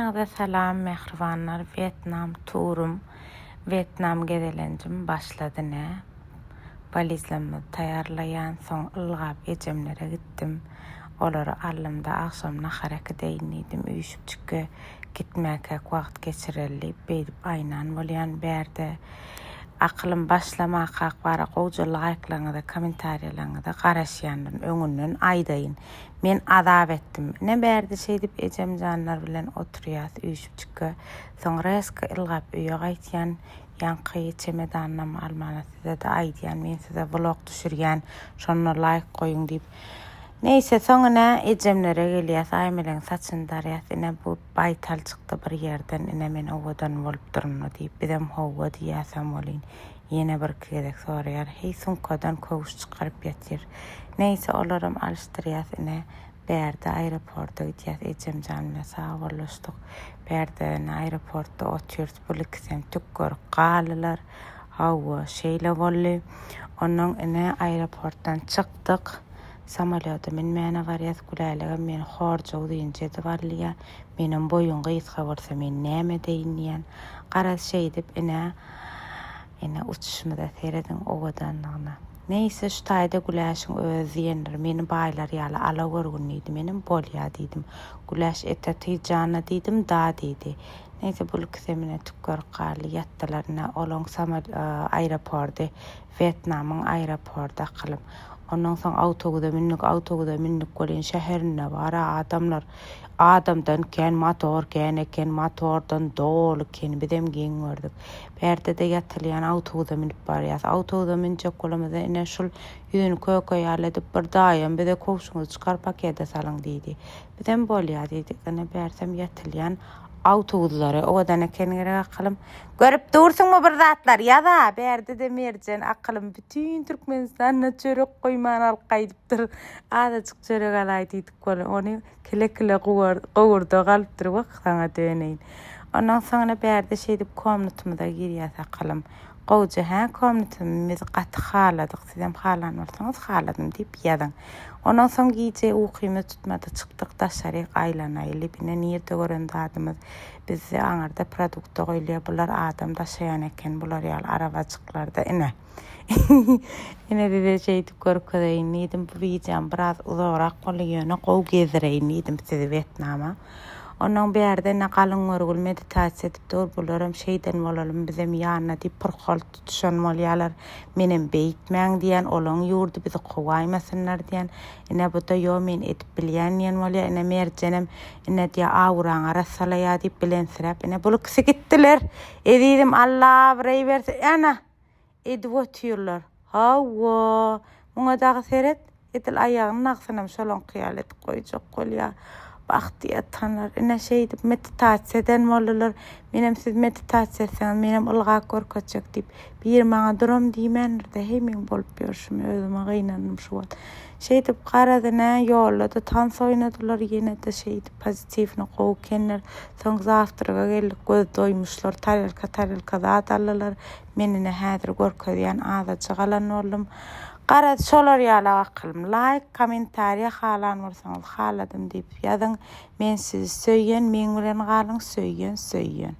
Hammaňyza salam mehribanlar. Vietnam turum, Vietnam gezelencim başlady ne? Valizlerimi taýarlaýan soň ylgap ejemlere gitdim. Olary allymda akşamna hareket eýnidim. Üýşüpçükge gitmäke wagt geçirelli beýdip aýnan bolýan berde. Aklym başlamak hak bara gowjuluk aýklaňyda kommentariýalaňyda garaşýandan öňünden aýdaýyn. Men azap etdim. Ne berdi şeýdip ejem janlar bilen oturýas üýşüpçükge. Soňra eski ylgap öýe gaýtýan ýanky çemedanyny almana size de aýdýan men size vlog düşürýän şonu like goýun diýip. Neyse soňuna ejemlere gelýär aýmeleň saçyn darýas ine bu baýtal çykdy bir ýerden ine men owadan bolup durma diýip bizem howa diýäsem bolyn. Ýene bir kerek soraýar hey sunkadan kowuş çykaryp ýatyr. Neyse olaram alışdyrýas ine berde aeroporta gitýäs ejemjan bilen saglaşdyk. Berde aeroportda otyrdy buliksen tükgör galylar. Hawa şeýle bolly. Onuň ine aeroportdan çykdyk. Samolyota minmäne barýas gülälega meni horjaw diýince de barlya. Menim boyun gysga bolsa men näme diýinýän. Garaz şeýdip ine uçuşmada seredin owadanlygyna. Neyse şu taýda güläşiň özü ýenler meni baýlar ýaly ala görgünýdi menim bolýa diýdim. Güläş eteti jana diýdim da diýdi. Neyse bu lüksemine tükgör galy ýatdylar olong aeroporty Vietnamyň aeroporta kylym. Ondan soň autobuda minnik bolan şäherine bara adamdan kän motordan dolu kän bizem giň gördük. Berde de ýatylýan autobuda minip barýas. Autobuda minjek bolamyza ine şol ýüzüni köke ýalydyp bir daýam bize kowşuňyzy çykar pakete salyň diýdi. Bizem bolýar diýdik. Ine bersem ýatylýan autobuslara owadan ekenlere akylym görüp dursunmy bir zatlar ýa-da berde de merjen akylym bütün Türkmenistanyna çörek goýman alqaýdypdyr. Adaçyk çörek alaý diýdik bolan ony kile gowurda galypdyr wagtaňa döneýin. Ondan soňra berde şeýdip komnatamyza girýäs akylym. Gowja komnatamyzy gaty haladyk. Sizem halanmarsaňyz haladym diýip ýazyň. Ondan soň giýje ukymy tutmada çykdyk daşary aýlanaýly bine nirde gören adamyz bizi aňarda produkta goýlýar bular adam daşaýan eken bular ýaly arabajyklarda ine. Ine de şeýdip görkedeýin diýdim bu widiam biraz uzagrak bolýany gow gezdireýin diýdim sizi Vietnama. Ondan berde ne galyň görgül meditasiýa edip bularam şeýden bolalım bizem ýanyna diýip purhal tutuşan bolýarlar. Menem beýtmäň diýen olaň ýurdu bizi gowaýmasynlar diýen. Ine bu da ýo men edip bilýän ýen bolýar. Ine merjenem ine diýe awraň arasalaýa diýip bilensirap. Ine bulu kisi gitdiler. Edidim Allah bireý berse ana edip otyrlar. Hawa muňa dagy seret edil aýagyny naqsanam şolon kyýal edip goýjak bolýar. Bahtiýa tanlar ine şeýdip meditasiýa eden bolýarlar. Menem siz meditasiýa etseňiz menem ylgak görkezjek diýip bir maňa duram diýmendir-de hemen bolup ýörşüm özüme gynandım şu wagt. Şeýdip garadyna ýollady tans oýnadylar ýene de şeýdip pozitivni gowy kenler. Soň zawtryga geldik göz doýmuşlar tarelka zat aldylar. Menine häzir görkezýän azaçy galan boldum. Garad şolar ýaly akylym like, kommentariýa halan bolsaňyz haladym diýip ýazyň. Men sizi söýýän, men bilen galyň söýýän.